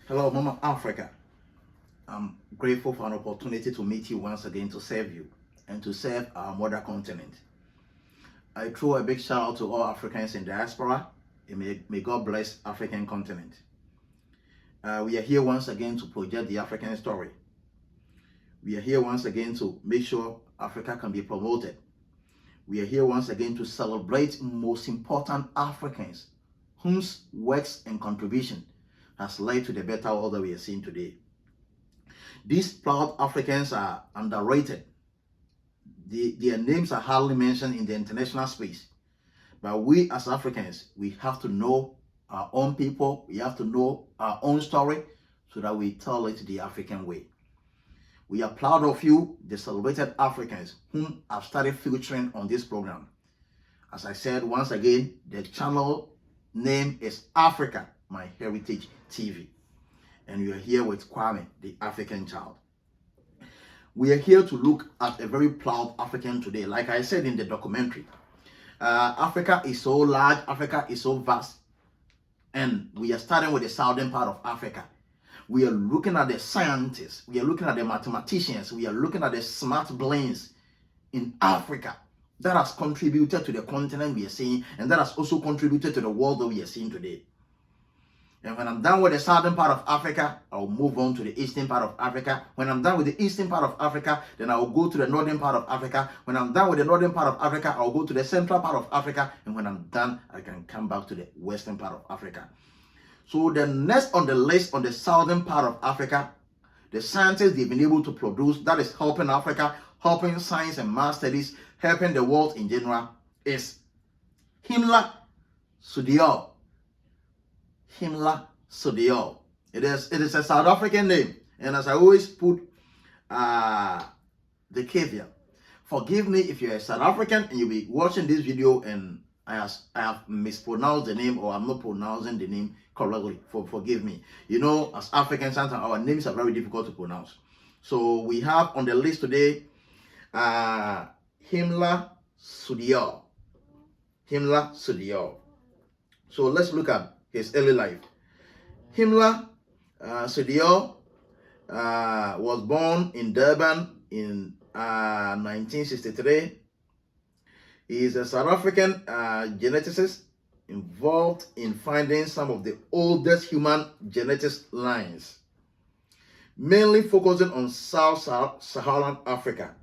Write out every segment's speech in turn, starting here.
Hello, Mama Africa. I'm grateful for an opportunity to meet you once again to serve you and to serve our mother continent. I throw a big shout out to all Africans in diaspora and may God bless African continent. We are here once again to project the African story. We are here once again to make sure Africa can be promoted. We are here once again to celebrate most important Africans whose works and contribution has led to the better world that we are seeing today. These proud Africans are underrated. Their names are hardly mentioned in the international space. But we as Africans, we have to know our own people. We have to know our own story so that we tell it the African way. We are proud of you, the celebrated Africans whom I've started featuring on this program. As I said, once again, the channel name is Africa, My Heritage TV. And we are here with Kwame, the African child. We are here to look at a very proud African today. Like I said in the documentary, Africa is so large, Africa is so vast. And we are starting with the southern part of Africa. We are looking at the scientists, we are looking at the mathematicians, we are looking at the smart brains in Africa that has contributed to the continent we are seeing, and that has also contributed to the world that we are seeing today. And when I'm done with the southern part of Africa, I'll move on to the eastern part of Africa. When I'm done with the eastern part of Africa, then I'll go to the northern part of Africa. When I'm done with the northern part of Africa, I'll go to the central part of Africa. And when I'm done, I can come back to the western part of Africa. So the next on the list on the southern part of Africa, the scientists they've been able to produce that is helping Africa, helping science and math studies, helping the world in general is Himla Soodyall. Himla Soodyall. It is a South African name, and as I always put the caveat, forgive me if you're a South African and you'll be watching this video and I have mispronounced the name or I'm not pronouncing the name correctly. Forgive me. You know, as Africans, sometimes our names are very difficult to pronounce. So we have on the list today Himla Soodyall. Himla Soodyall. So let's look at his early life. Himla Soodyall was born in Durban in 1963. He is a South African geneticist involved in finding some of the oldest human genetics lines, mainly focusing on Sub-Saharan Africa.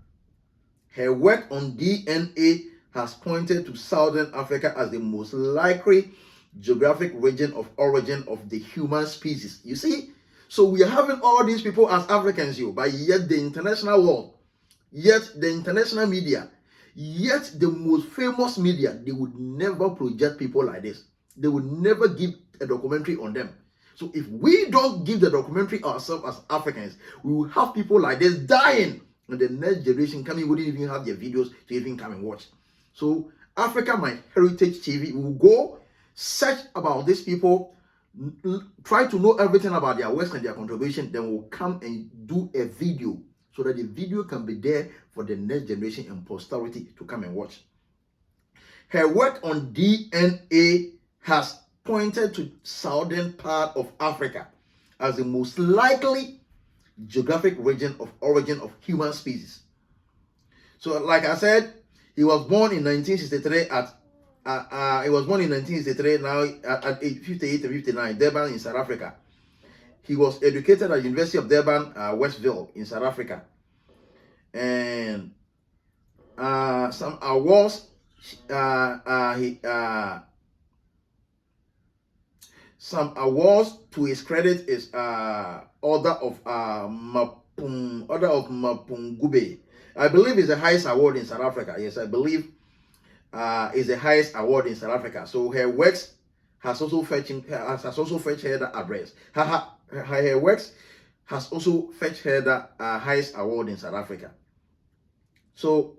Her work on DNA has pointed to Southern Africa as the most likely geographic region of origin of the human species. You see, so we are having all these people as Africans, but yet the international world, yet the international media, yet the most famous media, they would never project people like this. They would never give a documentary on them. So if we don't give the documentary ourselves as Africans, we will have people like this dying, and the next generation coming wouldn't even have their videos to even come and watch. So Africa, My Heritage TV, will go search about these people, try to know everything about their works and their contribution, then we'll come and do a video so that the video can be there for the next generation and posterity to come and watch. Her work on DNA has pointed to southern part of Africa as the most likely geographic region of origin of human species. So like I said, he was born in 1963 now at age 58 and 59, Durban in South Africa. He was educated at University of Durban, Westville in South Africa. And some awards, some awards to his credit is Order of Mapungubwe. I believe it's the highest award in South Africa. Yes, I believe is the highest award in South Africa. So her works has also fetched her that address. Her works has also fetched her the highest award in South Africa. So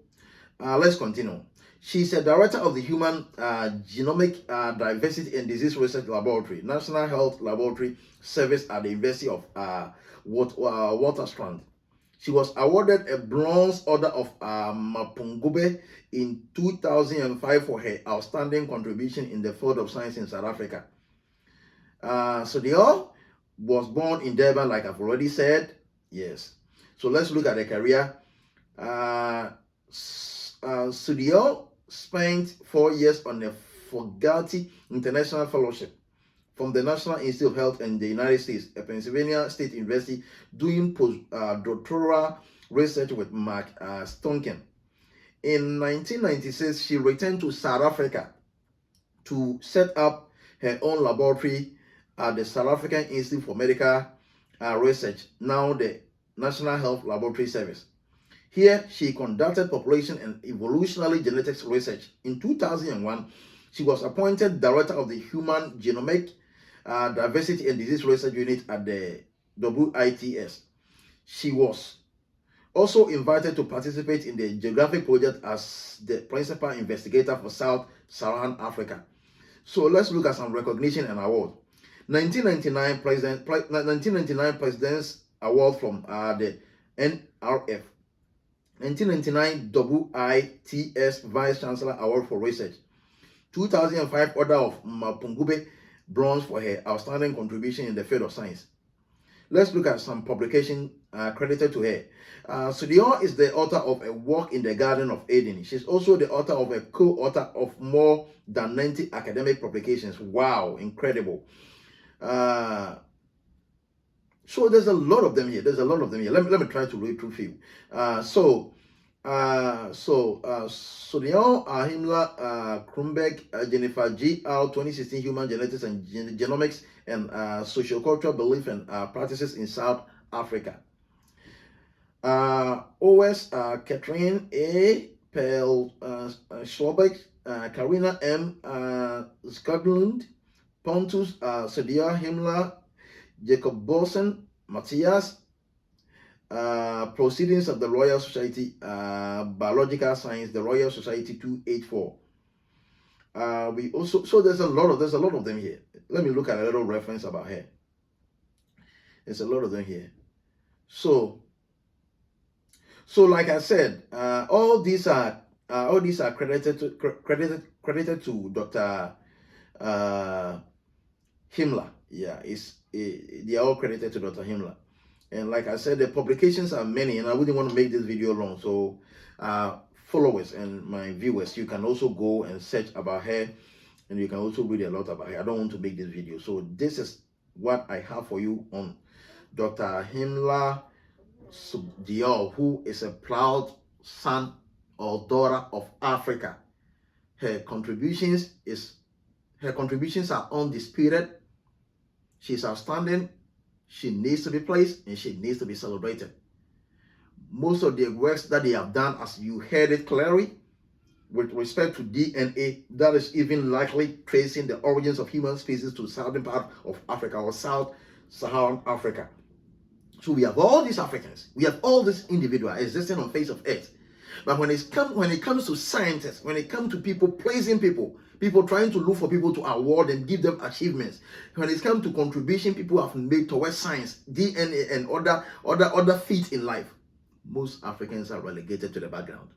let's continue. She's a director of the Human Genomic Diversity and Disease Research Laboratory, National Health Laboratory Service at the University of Waterstrand. She was awarded a Bronze Order of Mapungubwe in 2005 for her outstanding contribution in the field of science in South Africa. Soodyall was born in Durban, like I've already said. Yes. So let's look at the career. Soodyall spent 4 years on a Fogarty International Fellowship from the National Institute of Health in the United States, a Pennsylvania State University, doing postdoctoral research with Mark Stonken. In 1996, she returned to South Africa to set up her own laboratory at the South African Institute for Medical Research, now the National Health Laboratory Service. Here, she conducted population and evolutionary genetics research. In 2001, she was appointed director of the Human Genomic Diversity and Disease Research Unit at the WITS. She was also invited to participate in the geographic project as the principal investigator for Sub-Saharan Africa. So let's look at some recognition and award. 1999 President's Award from the NRF. 1999 WITS Vice Chancellor Award for Research. 2005 Order of Mapungubwe Bronze for her outstanding contribution in the field of science. Let's look at some publication credited to her. Soodyall is the author of A Walk in the Garden of Eden. She's also the author of a co-author of more than 90 academic publications. Wow, incredible. So there's a lot of them here. Let me try to read through a few. Soodyall, Himla Krumberg, Jennifer G. R. 2016 Human Genetics and Genomics and Sociocultural Belief and Practices in South Africa. OS Catherine A. Pearl Schlobeck, Karina M. Skoglund, Pontus Soodyall, Himla, Jacob Bosen, Matthias, Proceedings of the Royal Society, Biological Science, the Royal Society 284. We also, so there's a lot of them here. Let me look at a little reference about her. There's a lot of them here. So like I said, all these are credited to Dr. Himla. Yeah, they are all credited to Dr. Himla. And like I said, the publications are many, and I wouldn't want to make this video long. So followers and my viewers, you can also go and search about her, and you can also read a lot about her. I don't want to make this video. So this is what I have for you on Dr. Himla Soodyall, who is a proud son or daughter of Africa. Her contributions are undisputed. She's outstanding. She needs to be praised and she needs to be celebrated. Most of the works that they have done, as you heard it clearly, with respect to DNA, that is even likely tracing the origins of human species to the southern part of Africa or Sub-Saharan Africa. So we have all these Africans, we have all these individuals existing on the face of earth. But when it comes to scientists, when it comes to people praising people trying to look for people to award and give them achievements, when it comes to contribution people have made towards science, DNA, and other feats in life, most Africans are relegated to the background.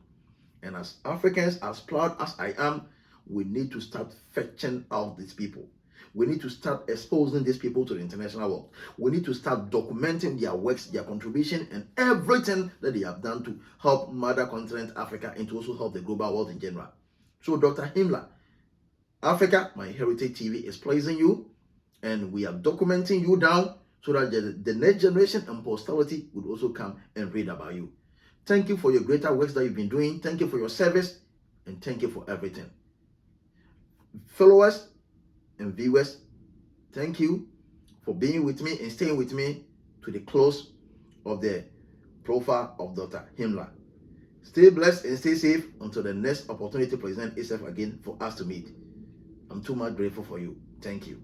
And as Africans, as proud as I am, we need to start fetching out these people. We need to start exposing these people to the international world. We need to start documenting their works, their contribution, and everything that they have done to help mother continent Africa and to also help the global world in general. So Dr. Himla, Africa, My Heritage TV is praising you, and we are documenting you down so that the next generation and posterity would also come and read about you. Thank you for your greater works that you've been doing. Thank you for your service, and thank you for everything. Followers and viewers, thank you for being with me and staying with me to the close of the profile of Dr. Himla. Stay blessed and stay safe until the next opportunity presents itself again for us to meet. I'm too much grateful for you. Thank you.